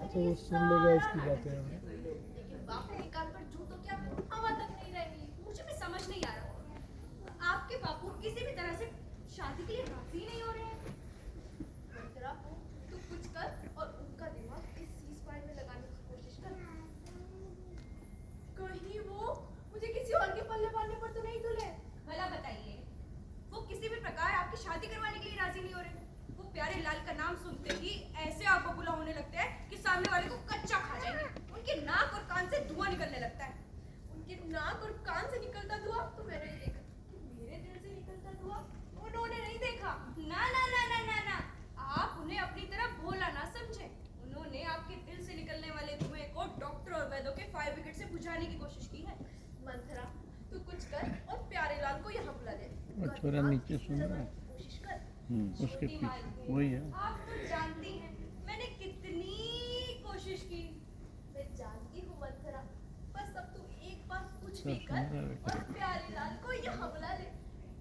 तो सुन लेगा इसकी बातें हमें। लेकिन बाप के कान पर जू तो क्या हवा तक नहीं रहेगी। मुझे भी समझ नहीं आ रहा, आपके बापू किसी भी तरह से शादी के लिए राजी नहीं हो रहे हैं। मंत्रा को तू कुछ कर और उनका दिमाग इस सीज फायर में लगाने की कोशिश कर। कहीं वो मुझे किसी और के पल्ले बांधने पर तो नहीं तुले। भला बताइए, वो किसी भी प्रकार आपकी शादी करवाने के लिए राजी नहीं हो रहे। वो प्यारे लाल का नाम सुनते ही ऐसे आग बबूला होने लगते हैं कि सामने वाले को कच्चा खा जाएंगे। उनके नाक और कान से धुआं निकलने लगता है। उनके नाक और कान से निकलता धुआं तो मैंने देखा, मेरे दिल से निकलता धुआं उन्होंने नहीं देखा। ना ना ना ना ना ना, आप उन्हें अपनी तरह भोला ना समझे। उन्होंने आपके दिल से निकलने वाले धुएं को डॉक्टर और वैद्यों के फायर ब्रिगेड से बुझाने की कोशिश की है। मंथरा, तू कुछ कर और प्यारे लाल को यहाँ बुला दे। छोरा नीचे सुन रहा है, कोशिश कर। उसके पीछे वही है। आप तो जानती हैं मैंने कितनी कोशिश की। मैं जानती हूँ मंथरा, बस अब तू एक बार कुछ भी कर और प्यारे लाल को यहाँ बुला ले।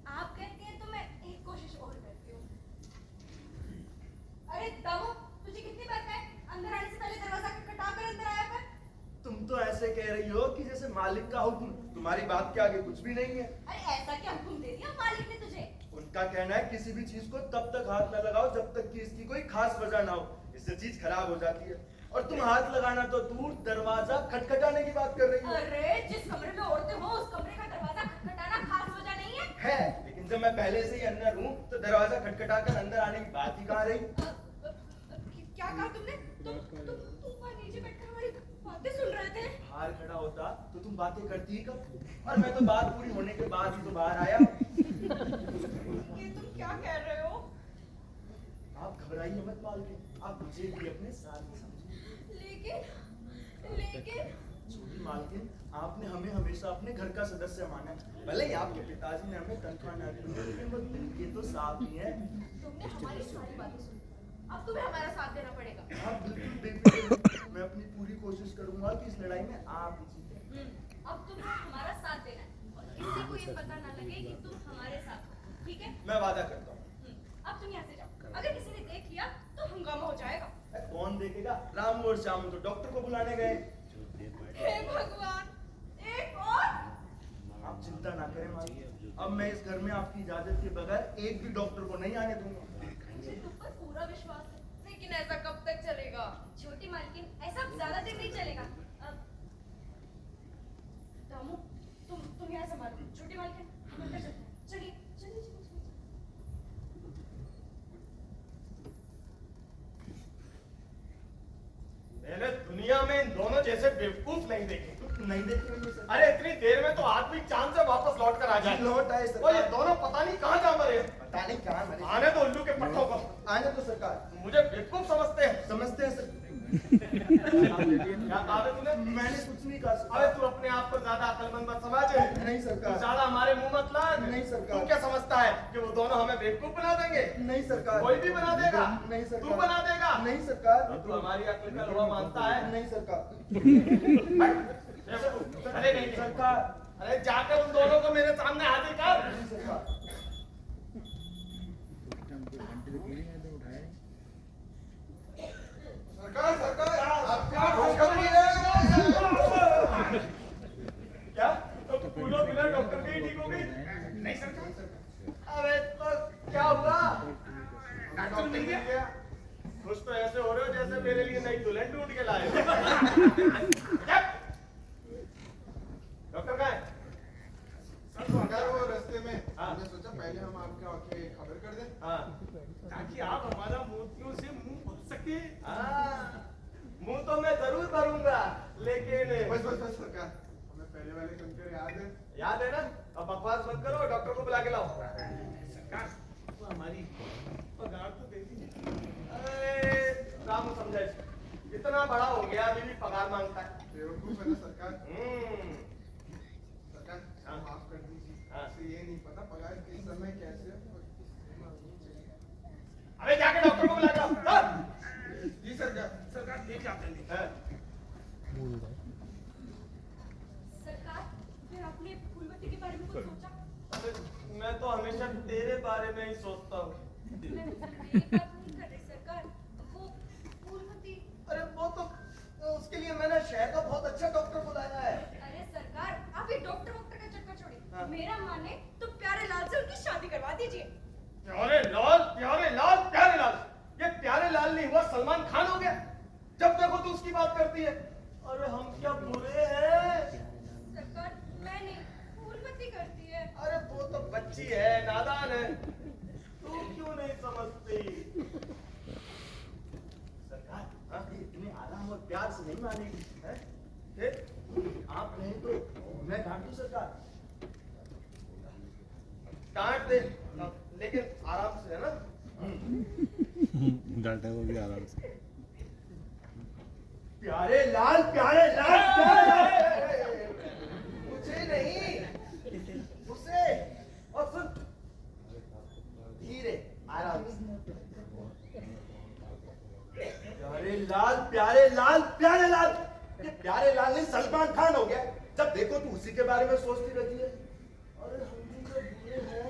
आप कहते हैं तो मैं एक कोशिश और करती हूँ। अरे दमो, तुझे कितनी बार कहा है, अंदर आने से पहले दरवाजा खटखटा कर अंदर आया कर। तुम तो ऐसे कह रही हो कि जैसे मालिक का हुक्म, तुम्हारी बात के आगे कुछ भी नहीं है। अरे ऐसा क्या हुक्म दे दिया मालिक ने तुझे? उनका कहना है किसी भी चीज को तब तक हाथ न लगाओ जब तक कि इसकी कोई खास वजह ना हो, इससे चीज खराब हो जाती है। और तुम हाथ लगाना तो दूर, दरवाजा खटखटाने की बात कर रही हो। अरे जिस कमरे में औरतें हो उस कमरे का दरवाजा खटखटाना खास वजह नहीं है। है, लेकिन जब मैं पहले से ही अंदर हूँ तो दरवाजा खटखटा कर अंदर आने की बात ही कहाँ रही। क्या कहा तुमने? तुम वहाँ नीचे बैठकर हमारी बातें सुन रहे थे। बाहर खड़ा होता तो तुम बातें करती ही कब, और मैं तो बात पूरी होने के बाद ही तो बाहर आया। ये तुम क्या कह रहे हो? आप घबराइए मत मालकिन, आप मुझे भी अपने साथ ही समझिए। लेकिन छोटी मालकिन, आपने हमें हमेशा अपने घर का सदस्य माना है। भले ही आपके पिताजी ने हमें तनख्वाह न दी, लेकिन वो दिल के तो साफ ही है। तुमने हमारी सारी बातें सुनी, अब तुम्हें हमारा साथ देना पड़ेगा। आप बिल्कुल बेफिक्र, मैं अपनी पूरी कोशिश करूंगा कि इस लड़ाई में आप ही जीतें। अब तुम्हें हमारा साथ देना है और किसी को ये पता ना लगे कि तुम हमारे साथ हो, ठीक है? मैं वादा करता हूँ। अब तुम यहाँ से जाओ, अगर किसी ने देख लिया तो हंगामा हो जाएगा। कौन देखेगा? रामू और श्यामू तो डॉक्टर को बुलाने गए। हे भगवान, एक और? आप चिंता ना करें मालकिन, अब मैं इस घर में आपकी इजाजत के बगैर एक भी डॉक्टर को नहीं आने दूंगा। मुझे तुम पर पूरा विश्वास है, लेकिन ऐसा कब तक चलेगा? छोटी मालकिन, ऐसा ज्यादा दिन नहीं चलेगा। दामू, तुम यहाँ संभालो। छोटी मालकिन, हम अंदर चलते हैं। चलिए चलिए चलिए। मैंने दुनिया में इन दोनों जैसे बेवकूफ नहीं देखे। नहीं देखेंगे सर। अरे इतनी देर में तो आदमी चांद से वापस लौट कर आ जाए। लौट आए वो ये सरकार। दोनों पता नहीं कहाँ जा मरे। पता नहीं कहाँ मरे। आने दो उल्लू के पट्टों को। आने तो सरकार। मुझे बेवकूफ समझते हैं। समझते हैं सर। क्या कहा बे तूने? मैंने कुछ नहीं कहा अबे सरकार। तू अपने आप को ज्यादा अकलमंद मत समझ। नहीं तू सरकार। ज्यादा हमारे मुंह मत लाग। नहीं सरकार। तू क्या समझता है कि वो दोनों हमें बेवकूफ बना देंगे? नहीं सरकार। कोई भी बना देगा? नहीं सरकार। तू बना देगा? नहीं सरकार। तू हमारी अक्ल का लोहा मानता है? नहीं सरकार। अरे नहीं सरकार। अरे जाकर उन दोनों को मेरे सामने हाजिर कर। नहीं सरकार। सरकार सरकार आप क्या ढोकर रही हैं? क्या तो फूलों बिना डॉक्टर के ही ठीक हो गई? नहीं सरकार। अबे तो क्या हुआ? डॉक्टर मिल गया? कुछ तो ऐसे हो रहे हो जैसे मेरे लिए नई दुल्हन ढूंढ के लाए हो। डॉक्टर कहाँ है? सरकार वो रास्ते में हाँ। हमने सोचा पहले हम आपके आके खबर कर दें हाँ ताकि आप हमारा मोतियों से मुंह भर सके। मुंह तो मैं जरूर भरूंगा, लेकिन बस बस बस सरकार, हमें पहले वाले कंकर याद है। याद है ना? अब बकवास मत करो, डॉक्टर को बुला के लाओ। सरकार तो हमारी पगार तो दे दीजिए। अरे रामू समझा इसको, इतना बड़ा हो गया अभी भी पगार मांगता है। बेवकूफ है ना सरकार। सरकार हाँ। माफ कर दीजिए। हाँ। उसे ये नहीं पता पगार किस समय कैसे और किस समय होनी चाहिए। अरे जाके डॉक्टर को बुला के लाओ। हाँ। जी सरकार। सरकार देख आते हैं। हाँ। सरकार, फिर आपने फूलवती के बारे में कुछ सोचा? अरे मैं तो हमेशा तेरे बारे में ही सोचता हूँ। मैं ये बात नहीं कर रही सरकार, नहीं है? फिर आप नहीं तो मैं डांटू सरकार। डांट दे लेकिन आराम से है ना। डांटे वो भी आराम से। प्यारे लाल प्यारे लाल प्यारे लाल। मुझे नहीं उसे। और सुन धीरे आराम से। प्यारे लाल प्यारे लाल प्यारे लाल। ये प्यारे लाल नहीं सलमान खान हो गया। जब देखो तू उसी के बारे में सोचती रहती है। अरे हम भी तो बुरे हैं।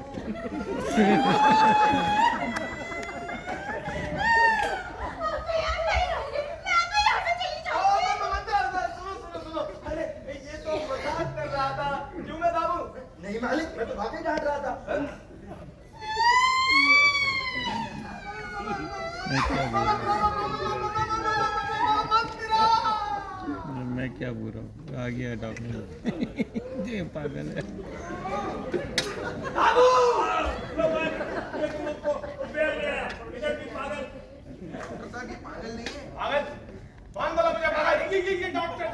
सुनो अरे ये तो मजाक कर रहा था। क्यों मैं बाबू? नहीं मालिक मैं तो वाकई डांट रहा था। मैं क्या बोल रहा हूँ आ गया डॉक्टर ये पागल है। डॉक्टर साहब ये पागल नहीं है। पागल कौन बोला मुझे पागल? ये डॉक्टर